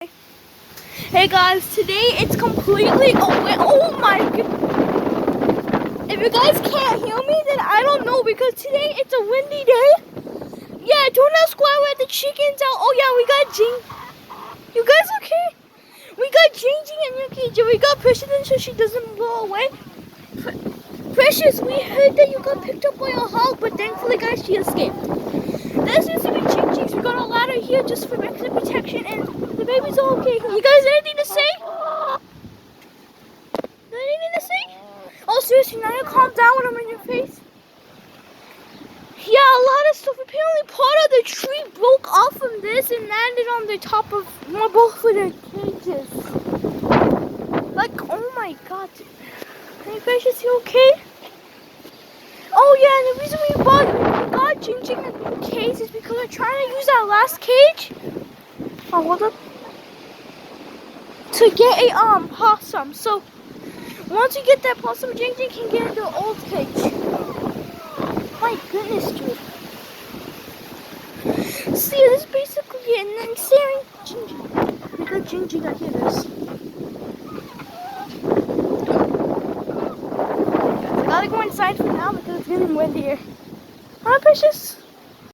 Hey guys, today it's completely oh my god. If you guys can't hear me, then I don't know because today it's a windy day. Yeah, don't ask why we had the chickens out. Oh yeah, we got Jing. You guys okay? We got Jing in your cage. We got Precious so she doesn't blow away. Precious, we heard that you got picked up by a hog, but thankfully guys, she escaped. This is to be Ching. We got a ladder here just for extra protection and the baby's all okay. You guys anything to say? Anything to say? Oh, seriously, now you calm down when I'm in your face. Yeah, a lot of stuff. Apparently, part of the tree broke off from this and landed on the top of both of the cages. Like, oh my god. Hey, Precious, you okay? Oh yeah, and the reason we got Jing in the cage is because we're trying to use our last cage. Oh, hold up. To get a possum. So once you get that possum, Jing can get into the old cage. My goodness, dude. See, this is basically it. And then staring Gingy. Because Gingy got hear this. I gotta go inside for now because it's getting windier. Huh, Precious?